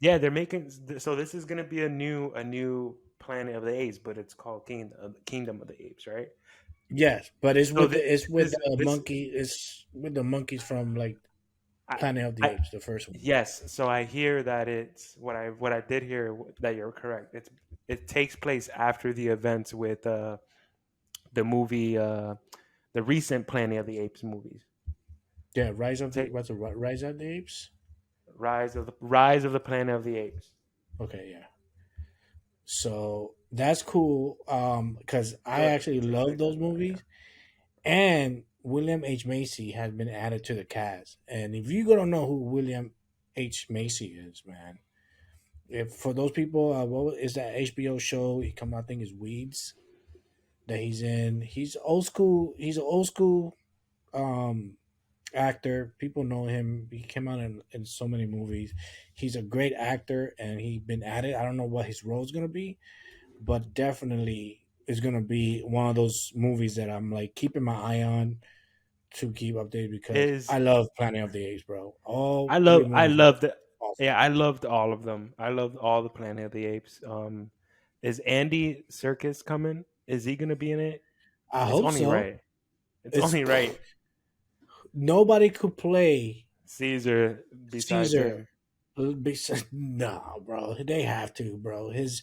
Yeah, they're making. So this is gonna be a new Planet of the Apes, but it's called Kingdom of the Apes, right? Yes, but So it's with this the this monkey. It's with the monkeys from like I, Planet of the I Apes, the first one. yes. So I hear that it's what I did hear that you're correct. It takes place after the events with the movie the recent Planet of the Apes movies. Yeah, Rise of the Take what's the Rise of the Apes? Rise of the Planet of the Apes. Okay, yeah. So that's cool. Because I So actually it takes love place those after that. Yeah. movies, and William H Macy has been added to the cast. And if you don't know who William H Macy is, man, if for those people, is that HBO show? He come out, I think is Weeds that he's in. He's old school. He's an old school um actor. People know him. He came out in so many movies. He's a great actor, and he's been at it. I don't know what his role is gonna be, but definitely is gonna be one of those movies that I'm like keeping my eye on to keep updated because I Is love Planet of the Apes, bro. All three I movies are loved it. awesome. Yeah, I loved all of them. I loved all the Planet of the Apes. Is Andy Circus coming? Is he gonna be in it? I It's hope only so. right. It's It's only right. nobody could play Caesar besides Caesar. him. Nah, bro. They have to, bro. His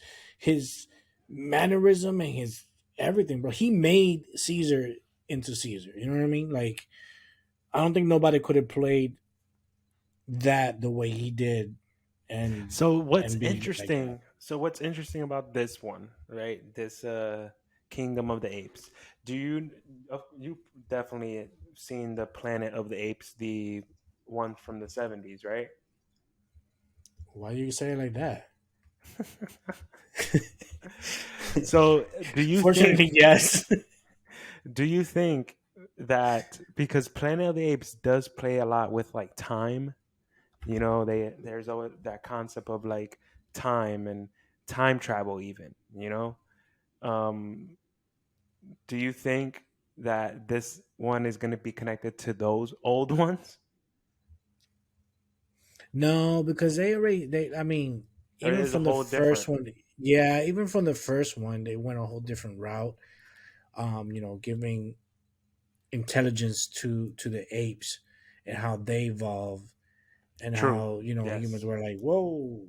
mannerism and his everything, bro. He made Caesar into Caesar. You know what I mean? Like I don't think nobody could have played that the way he did and So what's be like that. interesting? So what's interesting about this one, right? This Kingdom of the Apes. Do you definitely seen the Planet of the Apes, the one from the 70s, right? Why you say it like that? So Fortunately, yes. do you think that because Planet of the Apes does play a lot with like time, there's always that concept of like time and time travel even, um do you think that this one is going to be connected to those old ones, No, because they already they. I mean, or even is a from the whole first different? one, yeah, even from the first one, they went a whole different route. Giving intelligence to the apes and how they evolved and True. how humans Yes. were like, whoa,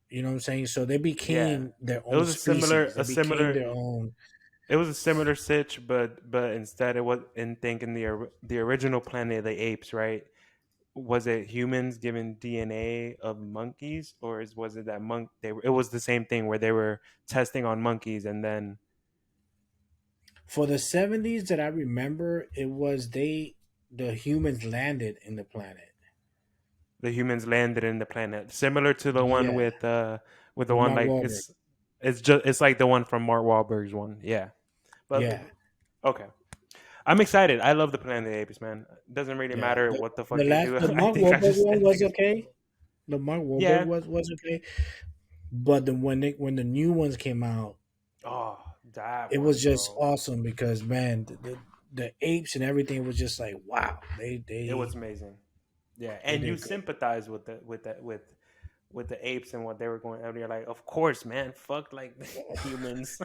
you know what I'm saying? So they Yeah. became their It own was a similar species. They a became similar their own. it was a similar sitch, but instead it was in thinking the original Planet of the Apes, right? Was it humans given DNA of monkeys, or was it that it was the same thing where they were testing on monkeys, and then For the 70s that I remember, it was the humans landed in the planet. the humans landed in the planet, similar to the one Yeah, with the with one Mark like Wahlberg. it's like the one from Mark Wahlberg's one, yeah. But Yeah, okay, I'm excited. I love the Planet of the Apes, man. Doesn't really yeah. matter what the The fuck they last, do. the Mark Wahlberg one I was think it's cool. okay. The Mark Wahlberg Yeah. was okay, but when the new ones came out, Oh, that it was one, just bro. awesome because man, the apes and everything was just like wow. It was amazing. Yeah, They and you did good. sympathize with the apes and what they were going. And you're like, of course, man. Fuck like humans.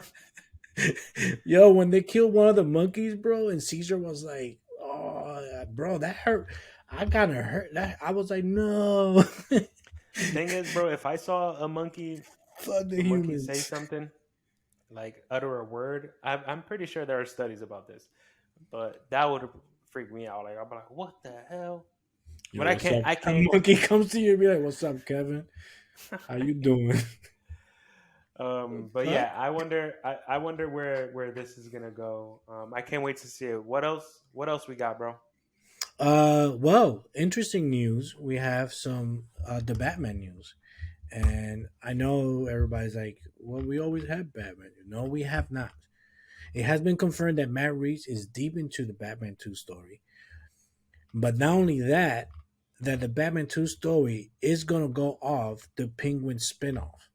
Yo, when they killed one of the monkeys, bro, and Caesar was like, "Oh, bro, that hurt." I kind of hurt. That I was like, "No, Thing is, bro, if I saw fuck the a monkey say humans." something like utter a word, I'm pretty sure there are studies about this, but that would freak me out. Like I'd be like, what the hell? Yo, But I what's can't. up? I A can't. monkey comes to you and be like, "What's up, Kevin? How you doing?" But Fuck. yeah, I wonder where this is gonna go. I can't wait to see it. What else? What else we got, bro? Well, interesting news. We have some the Batman news. And I know everybody's like, well, we always have Batman. No, we have not. It has been confirmed that Matt Reeves is deep into the Batman 2 story. But not only that, that the Batman 2 story is going to go off the Penguin spinoff.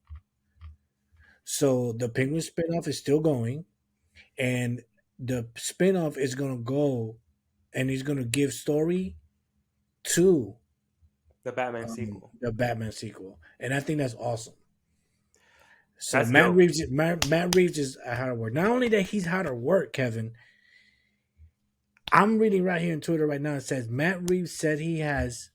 So the Penguin spinoff is still going, and the spinoff is going to go and he's going to give story to The Batman sequel. the Batman sequel, and I think that's awesome. So That's dope. Matt Reeves is hard work. Not only that he's hard work, Kevin. I'm reading right here on Twitter right now. It says Matt Reeves said he has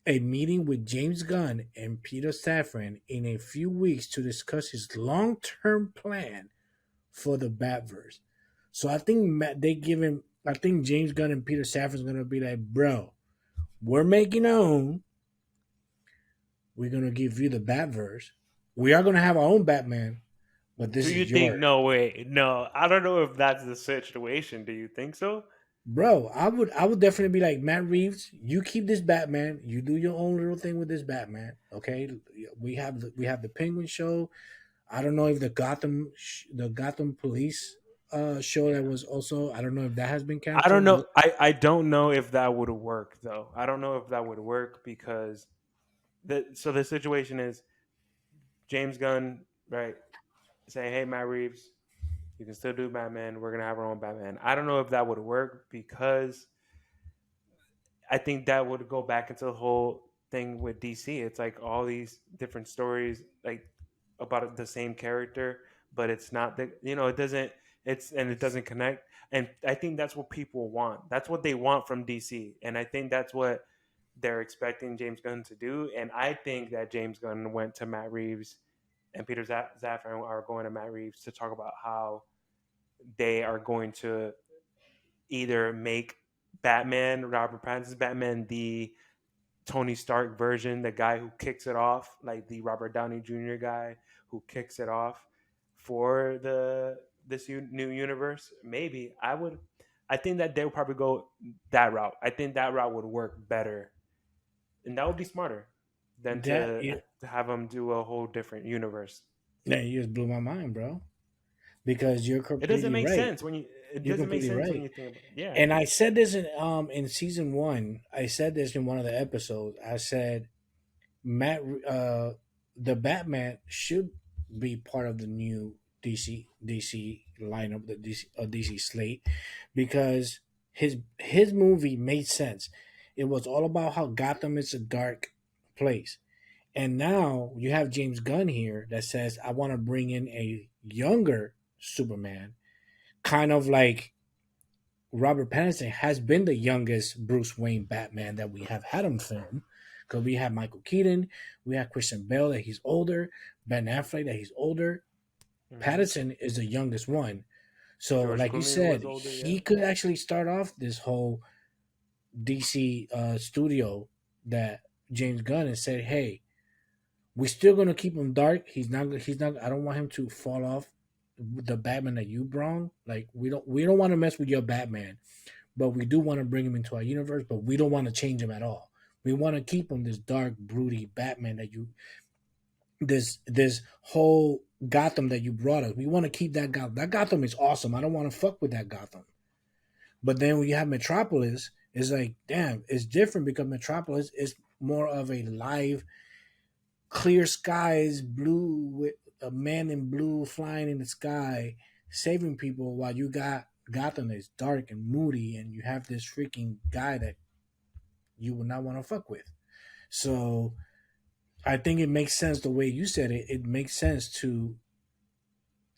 a meeting with James Gunn and Peter Safran in a few weeks to discuss his long-term plan for the Batverse. So I think they give him. I think James Gunn and Peter Safran's gonna be like, bro, we're making our own. We're gonna give you the Batverse. We are gonna have our own Batman, but Do this you is think? yours. No, wait, no. I don't know if that's the situation. Do you think so? Bro, I would definitely be like Matt Reeves. You keep this Batman. You do your own little thing with this Batman. Okay, we have the Penguin show. I don't know if the Gotham Police show that was also. I don't know if that has been I don't canceled. know. I don't know if that would work though. I don't know if that would work because the situation is James Gunn, right, saying, "Hey, Matt Reeves, you can still do Batman. We're gonna have our own Batman." I don't know if that would work because I think that would go back into the whole thing with DC. It's like all these different stories, like about the same character, but it's not that it doesn't. It doesn't connect. And I think that's what people want. That's what they want from DC, and I think that's what they're expecting James Gunn to do. And I think that James Gunn went to Matt Reeves and Peter Safran are going to Matt Reeves to talk about how they are going to either make Robert Pattinson's Batman, the Tony Stark version, the guy who kicks it off, like the Robert Downey Jr. guy who kicks it off for this new universe. Maybe I would. I think that they'll probably go that route. I think that route would work better, and that would be smarter than That it, to have them do a whole different universe. that you just blew my mind, bro. Because you're It doesn't completely make right. sense when you. It You're doesn't make completely sense when right. you think about. Yeah, And I said this in season one. I said this in one of the episodes. I said Matt, the Batman should be part of the new DC lineup, the DC slate, because his movie made sense. It was all about how Gotham is a dark place, and now you have James Gunn here that says, "I want to bring in a younger Superman, kind of like." Robert Pattinson has been the youngest Bruce Wayne Batman that we have had on film. Because we have Michael Keaton, we have Christian Bale that he's older, Ben Affleck that he's older. hmm Pattinson is the youngest one. So, George like you Clooney said, was older. Yeah, he could actually start off this whole DC studio that James Gunn and said, "Hey, we're still gonna keep him dark. He's not. He's not. I don't want him to fall off the Batman that you brought. Like we don't want to mess with your Batman, but we do want to bring him into our universe, but we don't want to change him at all. We want to keep him this dark, broody Batman that you this whole Gotham that you brought us. We want to keep that Gotham. That Gotham is awesome. I don't want to fuck with that Gotham. But then when you have Metropolis, it's like, damn, it's different because Metropolis is more of a live, clear skies, blue with a man in blue flying in the sky, saving people while you got Gotham is dark and moody, and you have this freaking guy that you would not want to fuck with. So I think it makes sense the way you said it. It makes sense to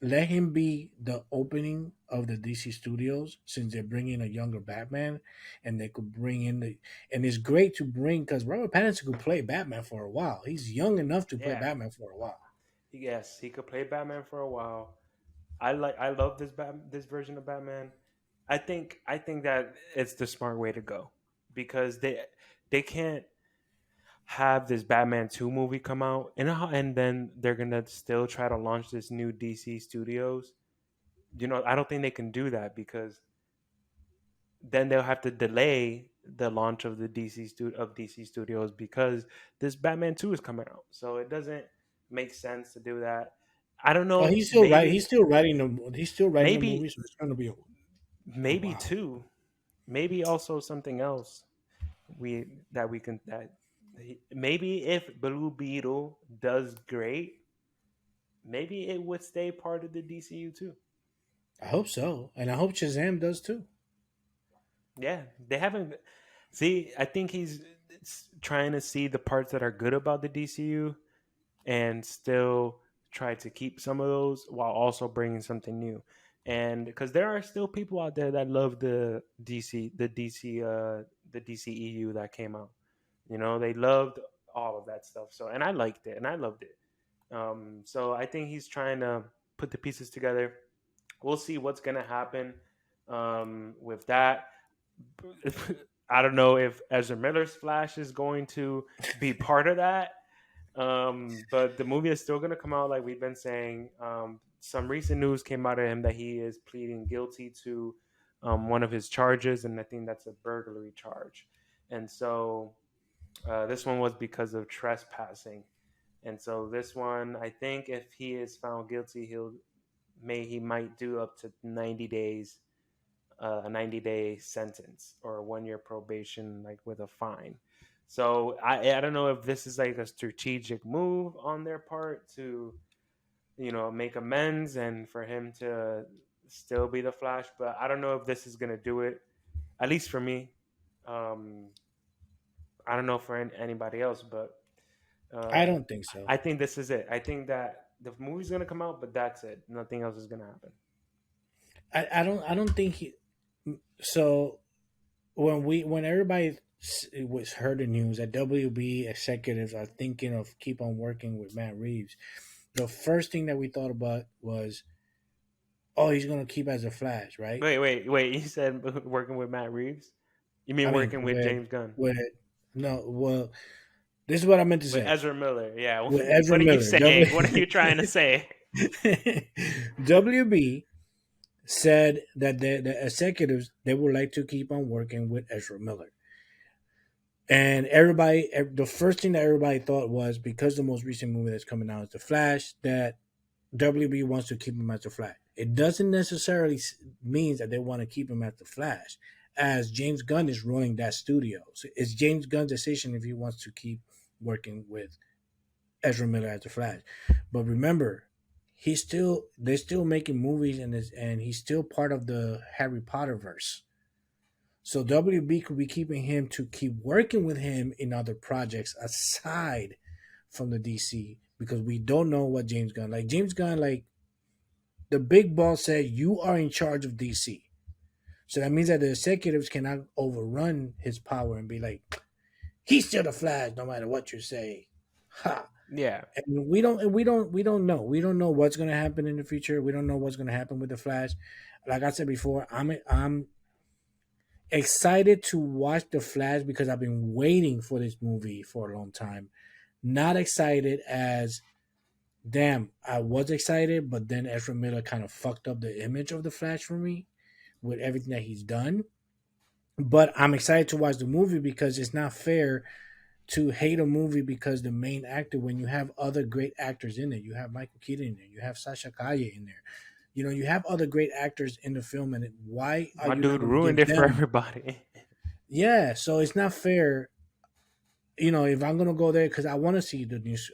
let him be the opening of the DC studios since they're bringing a younger Batman, and they could bring in the. And it's great to bring because Robert Pattinson could play Batman for a while. He's young enough to play yeah. Batman for a while. Yes, he could play Batman for a while. I love this version of Batman. I think that it's the smart way to go because they can't have this Batman 2 movie come out and then they're going to still try to launch this new DC Studios. I don't think they can do that because then they'll have to delay the launch of DC Studios because this Batman 2 is coming out. So it doesn't make sense to do that. I don't Well, know, he's still right. He's still writing the. He's still writing the movie, maybe so it's going to be a maybe while. two, maybe also something else we can that maybe if Blue Beetle does great, maybe it would stay part of the DCU too. I hope so, and I hope Shazam does too. Yeah, they haven't. See, I think he's trying to see the parts that are good about the DCU and still try to keep some of those while also bringing something new. And because there are still people out there that love the DCEU that came out. You know, they loved all of that stuff. So, and I liked it and I loved it. So I think he's trying to put the pieces together. We'll see what's gonna happen with that. I don't know if Ezra Miller's Flash is going to be part of that. But the movie is still going to come out, like we've been saying. Some recent news came out of him that he is pleading guilty to one of his charges, and I think that's a burglary charge. And so this one was because of trespassing. And so this one, I think, if he is found guilty, he might do up to 90 days, a 90-day sentence or a 1 year probation, like with a fine. So I don't know if this is like a strategic move on their part to, make amends and for him to still be the Flash, but I don't know if this is gonna do it. At least for me. Um, I don't know for anybody else, but I uh, don't think so. I think this is it. I think that the movie's gonna come out, but that's it. Nothing else is gonna happen. I don't think he. So when everybody was heard the news that WB executives are thinking of keep on working with Matt Reeves, the first thing that we thought about was, oh, he's gonna keep as a Flash, right? Wait. You said working with Matt Reeves? You mean I mean, working with James Gunn? with no, well, this is what I meant to With say. Ezra Miller? Yeah. With Ezra What are you Miller, saying? What are you trying to say? WB said that the executives they would like to keep on working with Ezra Miller. And the first thing that everybody thought was because the most recent movie that's coming out is The Flash, that WB wants to keep him as The Flash. It doesn't necessarily mean that they want to keep him as The Flash, as James Gunn is running that studio. So it's James Gunn's decision if he wants to keep working with Ezra Miller as The Flash. But remember, they're still making movies and he's still part of the Harry Potter verse. So WB could be keeping him to keep working with him in other projects aside from the DC because we don't know what James Gunn like the big boss said you are in charge of DC. So that means that the executives cannot overrun his power and be like he's still the Flash no matter what you say. Ha. Yeah. And we don't know what's going to happen in the future. We don't know what's going to happen with the Flash. Like I said before, I'm excited to watch The Flash because I've been waiting for this movie for a long time. Not excited as damn, I was excited, but then Ezra Miller kind of fucked up the image of The Flash for me with everything that he's done. But I'm excited to watch the movie because it's not fair to hate a movie because the main actor when you have other great actors in it. You have Michael Keaton in there, you have Sasha Calle in there. You have other great actors in the film, and why are My you not dude going to ruined give it for them? everybody. Yeah, so it's not fair. If I'm gonna go there because I want to see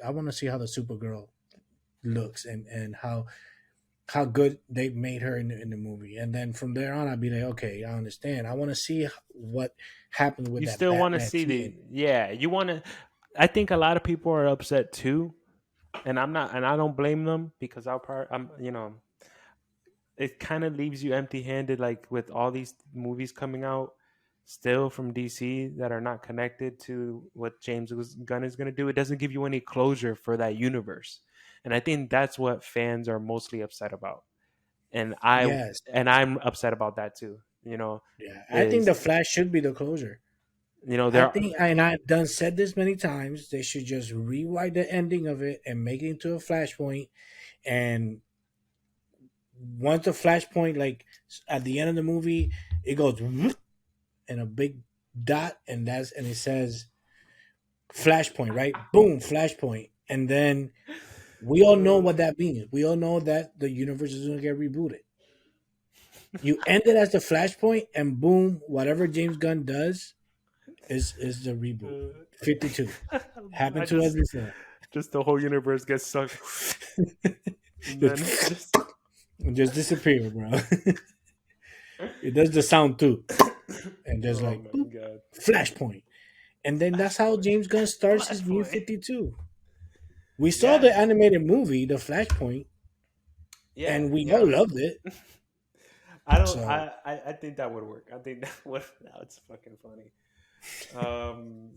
I want to see how the Supergirl looks and how good they made her in the movie, and then from there on, I'd be like, okay, I understand. I want to see what happened with You that still want to Batman see Keaton. yeah, you want to. I think a lot of people are upset too, and I don't blame them because it kind of leaves you empty handed, like with all these movies coming out still from DC that are not connected to what James Gunn is going to do. It doesn't give you any closure for that universe, and I think that's what fans are mostly upset about. And Yes, I'm upset about that too. yeah, I think Is the Flash should be the closure. I there think, and I've done said this many times, they should just rewrite the ending of it and make it into a Flashpoint. And once the Flashpoint, like at the end of the movie, it goes whoop, and a big dot, and it says Flashpoint, right? Boom, Flashpoint, and then we all know uh, what that means. We all know that the universe is going to get rebooted. You end it as the Flashpoint, and boom, whatever James Gunn does is the reboot. 52 I happened to us before. just the whole universe gets sucked, and then just, just just disappear, bro. It does the sound too, and there's oh like my boop, god. Flashpoint, And then that's how Flashpoint. James Gunn starts his new Flashpoint. 52. We saw Yeah, the animated movie, The Flashpoint, yeah, and we all yeah. loved it. I don't. So I think that would work. I think that would. That's fucking funny.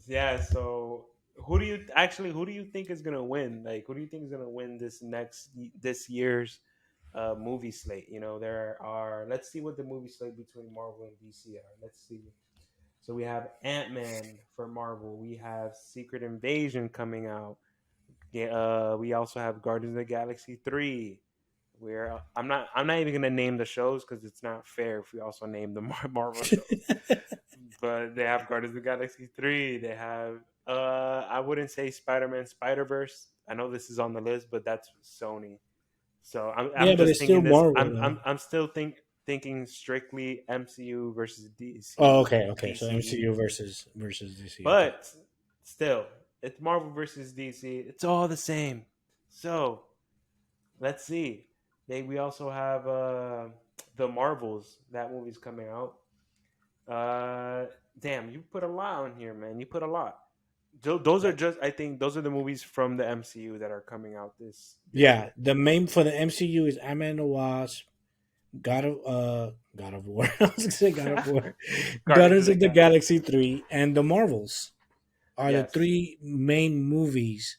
Yeah. So, who do you think is gonna win? Like, who do you think is gonna win this year's movie slate? You know, there are. Let's see what the movie slate between Marvel and DC are. Let's see. So we have Ant Man for Marvel. We have Secret Invasion coming out. Yeah. We also have Guardians of the Galaxy 3. Where I'm not even gonna name the shows because it's not fair if we also name the Marvel shows. But they have Guardians of the Galaxy 3. They have I wouldn't say Spider-Man Spider-Verse. I know this is on the list, but that's Sony. So yeah, I'm but just it's still thinking this. Marvel though. I'm still thinking strictly MCU versus Oh, DC. okay, okay. So DC, MCU versus DC. Okay. but still, it's Marvel versus DC. It's all the same. So let's see. We also have the Marvels. That movie's coming out. Uh, Damn, you put a lot on here, man. You put a lot. Those are Yeah. just. I think those are the movies from the MCU that are coming out this Yeah, year. the main for the MCU is Ant-Man and the Wasp, God of War. I was gonna say God of War, Guardians of Guardians the of the Galaxy. Galaxy 3, and the Marvels are the Yes. three main movies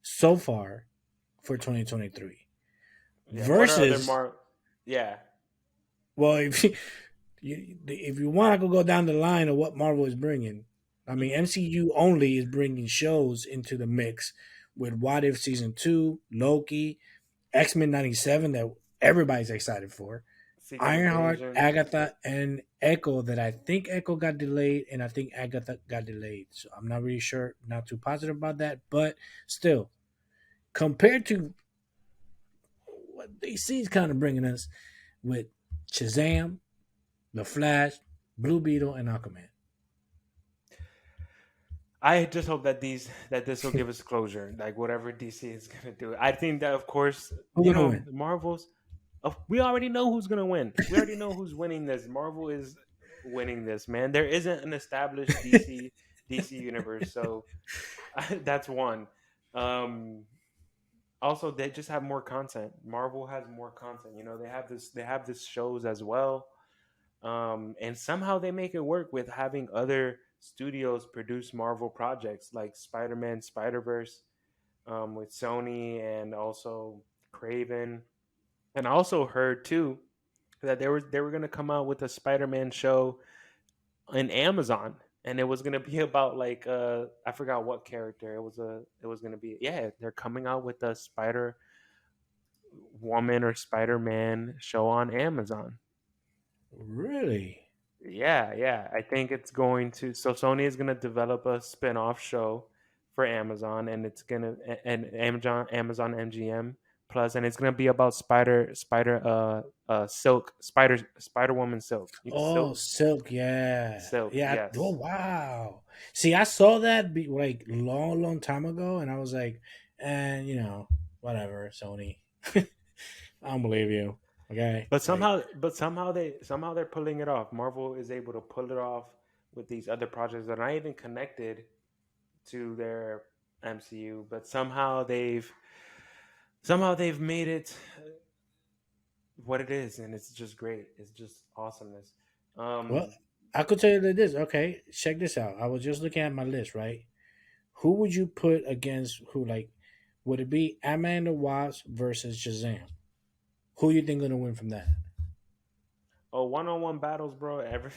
so far for 2023. Yeah. What are other Versus, Mar? Yeah. well, if you want, I could go down the line of what Marvel is bringing. I mean, Hmm. MCU only is bringing shows into the mix with What If season 2, Loki, X-Men 97 that everybody's excited for, Secret Ironheart, Invasion. Agatha, and Echo. That I think Echo got delayed, and I think Agatha got delayed. So I'm not really sure, not too positive about that. But still, compared to what DC is kind of bringing us with Shazam, The Flash, Blue Beetle, and Aquaman. I just hope that this will give us closure, like whatever DC is gonna do. I think that, of course, Who's gonna win? the Marvels. We already know who's gonna win. We already know who's winning this. Marvel is winning this, man. There isn't an established DC universe, so that's one. Um, Also, they just have more content. Marvel has more content. You know, they have this shows as well, and somehow they make it work with having other studios produce Marvel projects like Spider-Man, Spider-Verse, with Sony and also Craven. And I also heard too that they were gonna come out with a Spider-Man show in Amazon, and it was gonna be about like I forgot what character it was gonna be. Yeah, they're coming out with a Spider Woman or Spider Man show on Amazon. Really? Yeah, yeah. I think it's going to. So Sony is going to develop a spin-off show for Amazon, and it's gonna and Amazon MGM Plus, and it's gonna be about Spider Woman Silk. Oh, Silk, yeah, Silk. yeah. Oh, Yes, wow. See, I saw that like long, long time ago, and I was like, and whatever, Sony. I don't believe you. Okay, like, but somehow they're pulling it off. Marvel is able to pull it off with these other projects that are not even connected to their MCU, but somehow they've made it what it is, and it's just great. It's just awesomeness. well, Um, I could tell you that this. Okay, check this out. I was just looking at my list, right? Who would you put against who? Like, would it be Ant-Man and the Wasp versus Shazam? Who you think gonna win from that? oh, one-on-one battles, bro. Every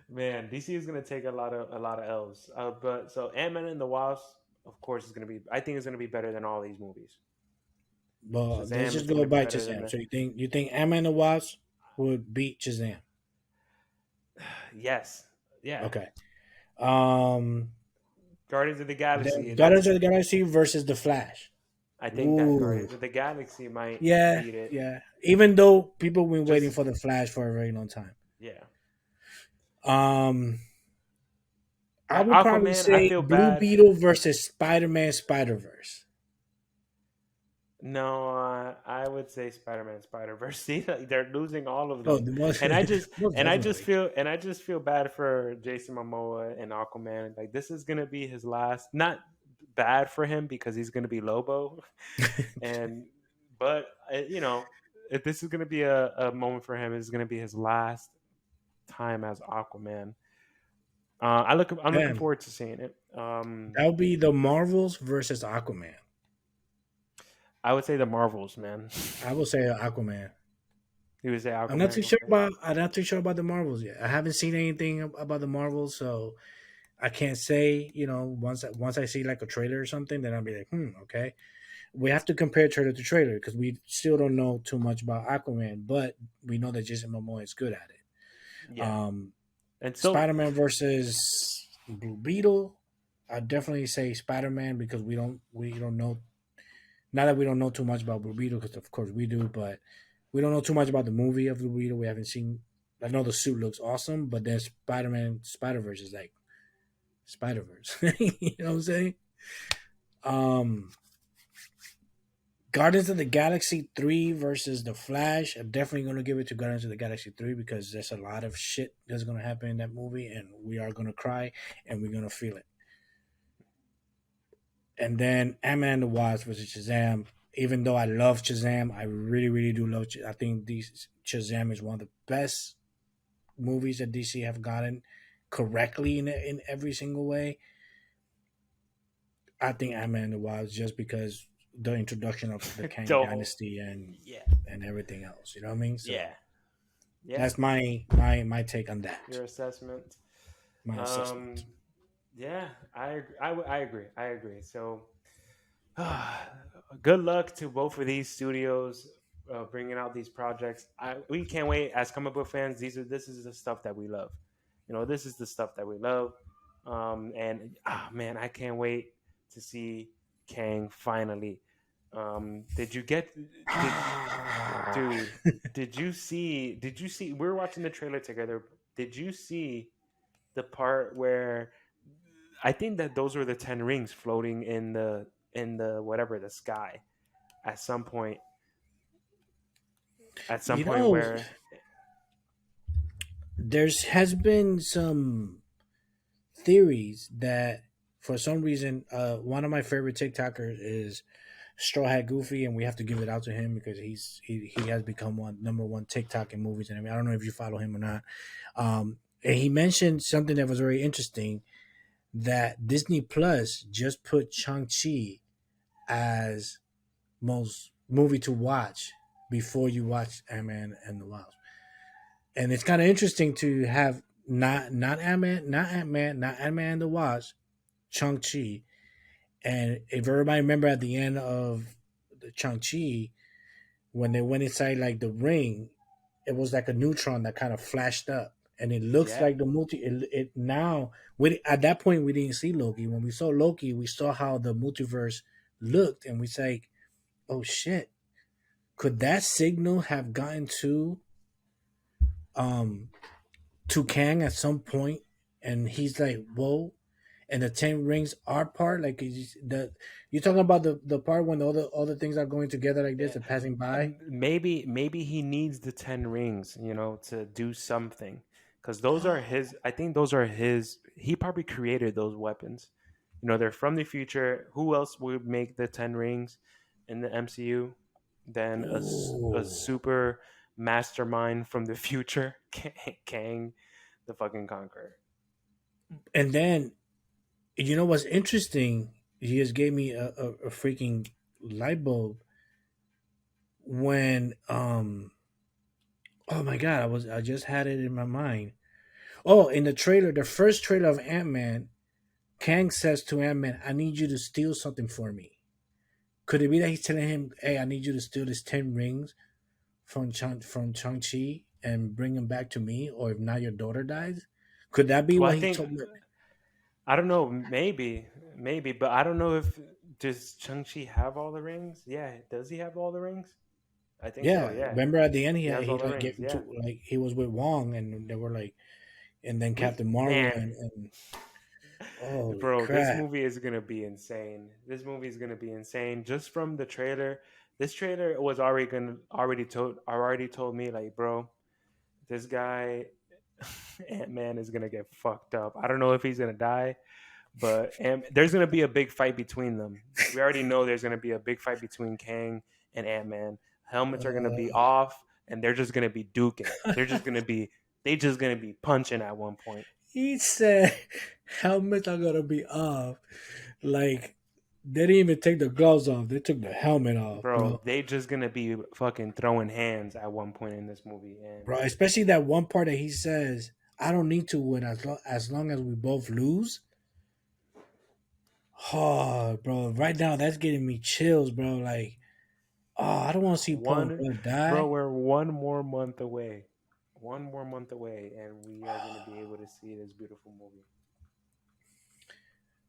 man, DC is gonna take a lot of L's. But so Ant-Man and the Wasp, of course, is gonna be. I think it's gonna be better than all these movies. Well, let's Shazam just is go gonna be by better than Shazam. the. So you think Ant-Man and the Wasp would beat Shazam? Yes, yeah. Okay. Um, Guardians of the Galaxy. the Guardians of the Galaxy versus the Flash. I think that Ooh, Guardians of the Galaxy might yeah, beat it. yeah. Even though people have been waiting Just for the Flash for a very long time. yeah. Um, I would probably Aquaman, I say feel Blue bad. Beetle versus Spider-Man Spider Verse. No, would say Spider-Man, Spider-Verse. See, like, they're losing all of Oh, them, most, and I just most and I just definitely. feel and I just feel bad for Jason Momoa and Aquaman. Like this is gonna be his last. Not bad for him because he's gonna be Lobo, and but you know, if this is gonna be a moment for him, it's gonna be his last time as Aquaman. I'm looking Damn, forward to seeing it. that would be the Marvels versus Aquaman. I would say the Marvels, man. I will say Aquaman. You would say I'm not too Aquaman, sure okay? about. I'm not too sure about the Marvels yet. I haven't seen anything about the Marvels, so I can't say. Once I see like a trailer or something, then I'll be like, okay. We have to compare trailer to trailer because we still don't know too much about Aquaman, but we know that Jason Momoa is good at it. Yeah, and so Spider Man versus Blue Beetle. I definitely say Spider Man because we don't know. Not that we don't know too much about Blue Beetle, because of course we do, but we don't know too much about the movie of Blue Beetle. We haven't seen. I know the suit looks awesome, but then Spider Man Spider Verse is like Spider Verse. You know what I'm saying? Um, Guardians of the Galaxy 3 versus The Flash. I'm definitely going to give it to Guardians of the Galaxy 3 because there's a lot of shit that's going to happen in that movie, and we are going to cry and we're going to feel it. And then Ant-Man and the Wasp versus Shazam. Even though I love Shazam, I really, really do love. I think these Shazam is one of the best movies that DC have gotten correctly in every single way. I think Ant-Man and the Wasp just because the introduction of the Kang don't. Dynasty Yeah, and everything else. You know what I mean? So yeah, yeah. that's my take on that. Your assessment. My assessment. Um, yeah, I agree. I agree. So, good luck to both of these studios bringing out these projects. We can't wait as comic book fans. This is the stuff that we love. You know, this is the stuff that we love. And man, I can't wait to see Kang finally. Did you get did dude? Did you see? We were watching the trailer together. Did you see the part where I think that those were the 10 rings floating in the whatever the sky at some point You know, where there's has been some theories that for some reason, one of my favorite TikTokers is Straw Hat Goofy, and we have to give it out to him because he has become one number one TikTok in movies. And I don't know if you follow him or not. And he mentioned something that was very interesting that Disney Plus just put Shang Chi as most movie to watch before you watch Ant Man and the Wasp. And it's kind of interesting to have not Ant Man, not Ant Man and the Wasp, Shang Chi. And if everybody remember at the end of the Shang Chi, when they went inside like the ring, it was like a neutron that kind of flashed up, and it looks yeah like the multi. It now we at that point we didn't see Loki. When we saw Loki, we saw how the multiverse looked, and we say, "Oh shit! Could that signal have gotten um to Kang at some point?" And he's like, "Whoa." And the 10 rings are part like you're talking about the part when all the things are going together like this yeah and passing by. maybe he needs the 10 rings, you know, to do something because those are his. I think those are his. He probably created those weapons. You know, they're from the future. Who else would make the 10 rings in the MCU than a Oh, super mastermind from the future, Kang the fucking Conqueror? and then you know what's interesting? He just gave me a freaking light bulb when oh my god, I just had it in my mind. Oh, in the trailer, the first trailer of Ant Man, Kang says to Ant Man, "I need you to steal something for me." Could it be that he's telling him, "Hey, I need you to steal these 10 rings from Chang Chi and bring them back to me, or if not, your daughter dies"? Could that be Well, I what he think told me? I don't know. Maybe, but I don't know if does Chung Chi have all the rings? Yeah, does he have all the rings? I think so. Yeah, Yeah, remember at the end he has he all the like gave rings. it Yeah, to like he was with Wong and they were like, and then we Captain Marvel man, and holy bro, this crap. movie is gonna be insane. This movie is gonna be insane just from the trailer. this trailer was already told me like, bro, this guy Ant Man is gonna get fucked up. I don't know if he's gonna die, but there's gonna be a big fight between them. We already know there's gonna be a big fight between Kang and Ant Man. Helmets are gonna be Uh, off, and they're just gonna be duking. They just gonna be punching at one point. he said helmets are gonna be off. Like they didn't even take the gloves off. They took the helmet off, Bro, bro. they just gonna be fucking throwing hands at one point in this movie, and Bro, especially that one part that he says, "I don't need to win as long as we both lose." Oh, bro, right now that's getting me chills, bro. Like, oh, I don't want to see Paul one, Rudd bro, die. we're one more month away, one more month away, and we are gonna be able to see this beautiful movie.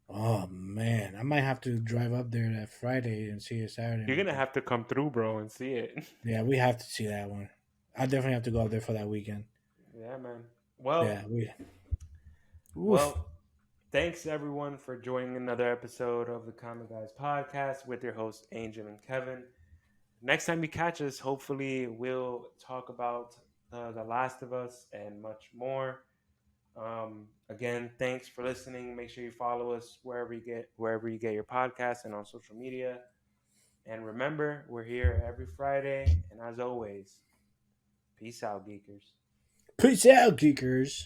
Oh man, I might have to drive up there that Friday and see it Saturday You're night. gonna have to come through, bro, and see it. Yeah, we have to see that one. I definitely have to go up there for that weekend. Yeah, man. Yeah, we. Oof. Well, thanks everyone for joining another episode of the Comic Guys podcast with your hosts Angel and Kevin. Next time you catch us, hopefully we'll talk about The Last of Us and much more. Again, thanks for listening. Make sure you follow us wherever you get your podcasts and on social media. And remember, we're here every Friday. And as always, peace out, geekers. Peace out, geekers.